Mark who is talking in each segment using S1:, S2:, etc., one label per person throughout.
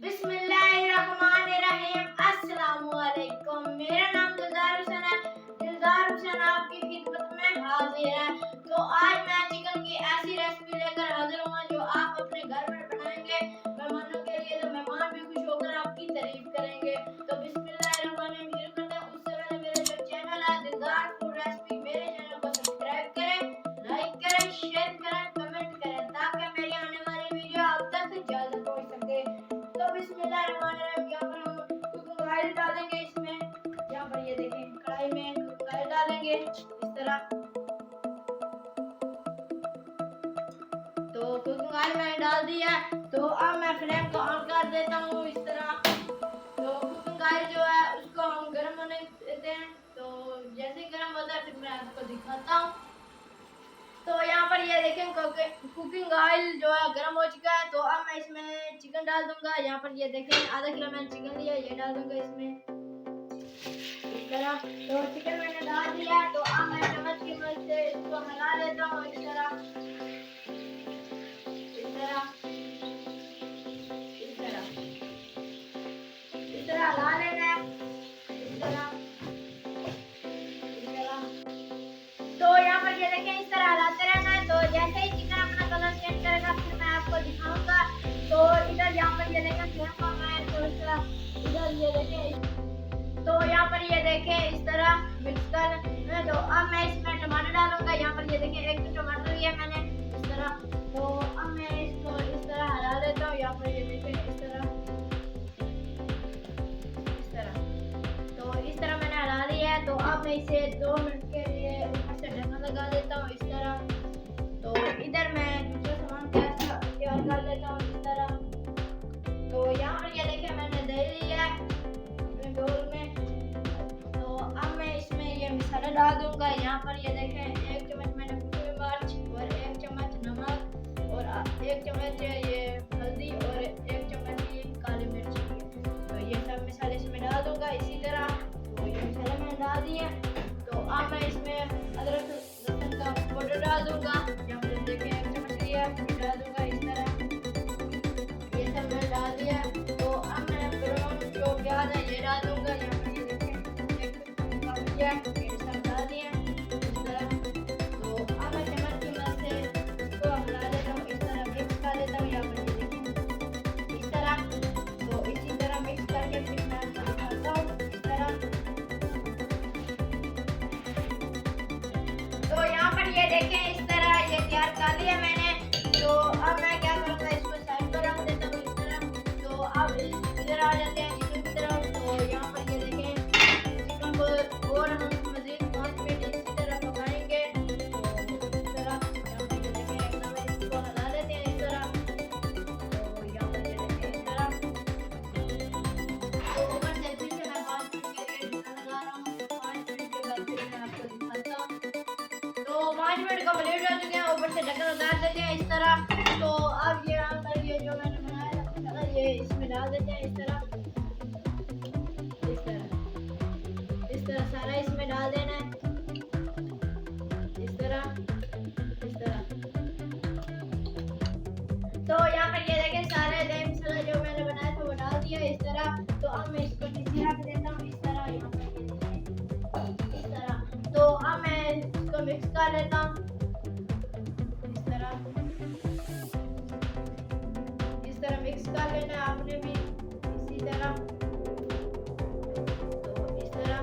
S1: बिस्मिल्लाहिर्रहमानिर्रहीम। अस्सलामुअलैकुम। मेरा नाम दिलदार हुसैन है। दिलदार हुसैन आपकी खिदमत में हाजिर है। तो आज मैं चिकन की ऐसी रेसिपी लेकर हाजिर हूँ जो आप अपने घर में बनाएंगे मेहमानों के लिए, तो मेहमान भी खुश होकर आपकी तारीफ करेंगे। तो बिस्मिल्लाहिर्रहमानिर्रहीम शुरू करते हैं। उससे पहले मेरा जो चैनल है दिलदार फूड रेसिपी, मेरे चैनल को सब्सक्राइब करें, लाइक करें, शेयर करें, कमेंट करें ताकि मेरी आने वाली वीडियो आप तक जल्द पहुंच सके। तो बिस्मिल्लाहिर्रहमानिर्रहीम यहाँ पर हम कुकिंग ऑयल डालेंगे इसमें। यहाँ पर ये देखें कढ़ाई में कुकिंग ऑयल डालेंगे इस तरह। तो कुकिंग ऑयल मैंने डाल दिया। तो अब मैं फ्लेम को ऑन कर देता हूँ इस तरह। तो कुकिंग ऑयल जो है उसको हम गर्म होने देते हैं। तो जैसे ही गर्म होता है फिर मैं आपको दिखाता हूँ। तो यहाँ पर ये देखें कुकिंग ऑयल जो है गर्म हो चुका है। तो अब मैं इसमें चिकन डाल दूंगा। यहाँ पर ये देखें आधा किलो मैंने चिकन लिया, ये डाल दूंगा इसमें इस तरह। तो चिकन मैंने डाल दिया। तो अब मैं चम्मच की मदद से इसको मिला लेता हूँ इस तरह इस तरह इस तरह इस तरह ला लेना है इस तरह इस तरह। तो यहाँ पर ये देखें इस तरह हलाते रहना है। तो जैसे ही चिकन अपना कलर चेंज करेगा फिर मैं आपको दिखाऊंगा। तो इधर यहाँ पर ये देखें फ्लेम को मैं तो इस तरह इधर ये देखें। तो यहाँ पर ये देखें इस तरह मिक्स कर। तो अब मैं इसमें टमाटर डालूंगा। यहाँ पर ये देखें एक टमाटर लिया मैंने इस तरह। तो अब मैं इसको इस तरह हला देता हूँ। यहाँ पर ये देखें इस तरह इस तरह। तो इस तरह मैंने हला लिया है। तो अब मैं इसे 2 मिनट के लिए ऊपर से ढक्कन लगा देता हूँ इस तरह। तो इधर मैं दूसरा सामान तैयार कर लेता हूँ इस तरह। तो यहाँ पर ये देखें मैंने दही लिया है अपने बोल में। तो अब मैं इसमें ये मसाला डाल दूंगा। यहाँ पर ये देखें 1 चम्मच मैंने भुनी मिर्च और 1 चम्मच नमक और 1 चम्मच ये हल्दी और 1 चम्मच ये काली मिर्च। तो ये सब मसाले इसमें डाल दूंगा इसी तरह। तो ये मसाले मैंने डाल दिए। तो अब मैं इसमें अदरक लहसुन का पाउडर डाल दूंगा। यहाँ पर देखें 1 चम्मच लिया डाल दूंगा इस तरह। ये सब मैंने डाल दिया। तो अब मैं ब्राउन जो प्याज है ये डाल दूंगा। यहाँ पर ये देखें 1 कप लिया ये सब डाल दिया इस तरह। तो अब मैं चम्मच की मदद से इसको मिला देता हूँ इस तरह मिक्स कर देता हूँ। यहाँ पर ये देखें इस तरह। तो इसी तरह मिक्स करके फिर मैं आपको दिखाता हूँ इस तरह। तो यहाँ पर ये देखें इस तरह ये तैयार कर लिया मैंने। तो अब मैं क्या करूँगा इसको साइड पर रख देता हूँ इस तरह। तो अब इधर आ जाते हैं चिकन की तरफ। तो यहाँ पर ये देखें चिकन को और हम मज़ीद 5 मिनट इसी तरह पकाएंगे। तो इस तरह यहाँ पर ये देखें एकदम इसको हिला देते हैं इस तरह। तो यहाँ पर ये देखें इस तरह। तो ऊपर से फिर से मैं 5 मिनट के लिए ढक्कन लगा रहा हूँ। 5 मिनट के बाद फिर मैं आपको दिखाता हूँ। तो 5 मिनट कंप्लीट हो चुके हैं। ऊपर से ढक्कन उतार देते हैं इस तरह। तो अब ये अंदर ये जो मैंने बनाया था मसाला ये इसमें डाल देते हैं इस तरह इस तरह सारा इसमें डाल देना है इस तरह इस तरह। तो यहाँ पर ये देखें सारे दही मसाला जो मैंने बनाया था वो डाल दिया इस तरह। तो अब मैं इसको नीचे रख देता हूँ इस तरह। यहाँ पर ये देखें इस तरह। तो अब मैं इसको मिक्स कर लेता हूँ इस तरह मिक्स कर लेना है आपने भी इसी तरह। तो इस तरह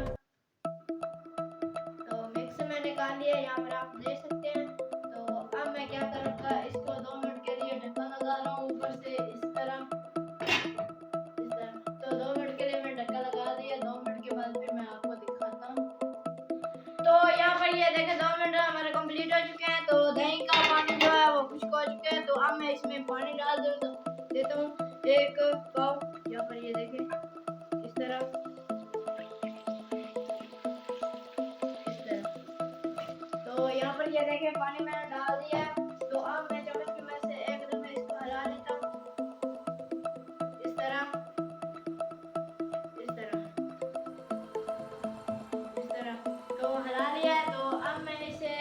S1: तो मिक्स मैंने कर लिया यहाँ पर आप देख सकते हैं। तो अब मैं क्या करूँगा इसको 2 मिनट के लिए ढक्कन लगा रहा हूँ ऊपर से इस तरह। तो 2 मिनट के लिए मैं ढक्कन लगा दिया। 2 मिनट के बाद फिर मैं आपको दिखाता हूँ। तो यहाँ पर ये देखें 2 मिनट हमारे कंप्लीट हो चुके हैं। तो दही का पानी जो है वो खुश्क हो चुका है। तो अब मैं इसमें पानी डाल देता हूँ 1 कप। यहाँ पर ये देखें इस तरह इस तरह। तो यहाँ पर ये देखें पानी मैंने डाल दिया है। तो अब मैं चम्मच की मदद से एक दफे इसको हिला लेता हूँ इस तरह इस तरह इस तरह। तो हिला लिया है। तो अब मैं इसे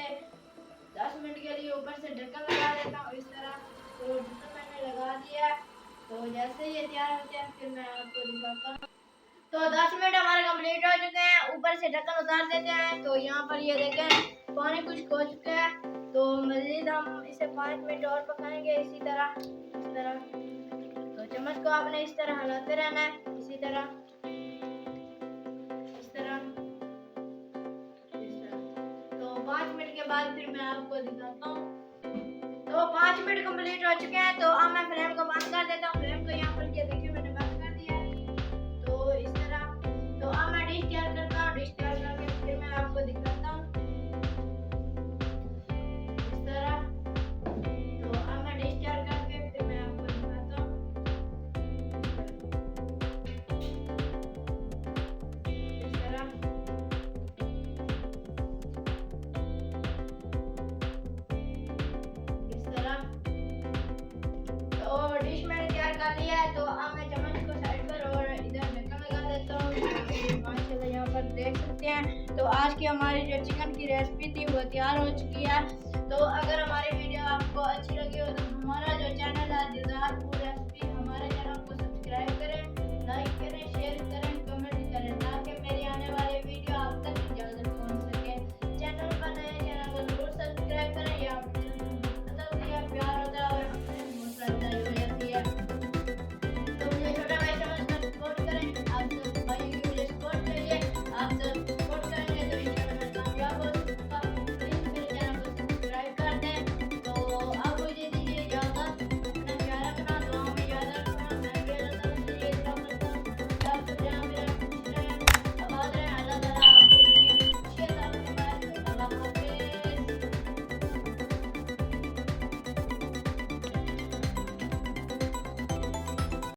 S1: 10 मिनट के लिए ऊपर से ढक्कन लगा देता हूँ इस तरह। तो ढक्कन मैंने लगा दिया। तो जैसे ये तैयार होते हैं फिर मैं आपको दिखाता हूँ। तो 10 मिनट हमारे कंप्लीट हो चुके हैं। ऊपर से ढक्कन उतार देते हैं। तो यहाँ पर ये देखें पानी कुछ हो चुका है। तो मज़ीद हम इसे 5 मिनट और पकाएंगे इसी तरह, इस तरह। तो चम्मच को आपने इस तरह हिलाते रहना है, इसी तरह, इस तरह, इस तरह। तो 5 मिनट के बाद फिर मैं आपको दिखाता हूँ। तो 5 मिनट कंप्लीट हो चुके हैं। तो अब मैं फ्लेम को बंद कर देता हूँ। फ्लेम को यहाँ पर ये देखिए मैंने बंद कर दिया है। तो इस तरह। तो अब मैं डिश तैयार करता हूँ। डिश तैयार करके फिर मैं आपको दिखाता हूँ, इस तरह। तो अब मैं डिश तैयार करके फिर मैं आपको दिखाता हूँ, इस तरह, इस तरह। तो डिश मैंने तैयार कर लिया है। तो अब मैं चम्मच को साइड पर और इधर ढक्कन लगा देता हूँ। माशाल्लाह यहाँ पर देख सकते हैं। तो आज की हमारी जो चिकन की रेसिपी थी वो तैयार हो चुकी है। तो अगर हमारी वीडियो आपको अच्छी लगी हो तो हमारा जो चैनल है दिलदार फूड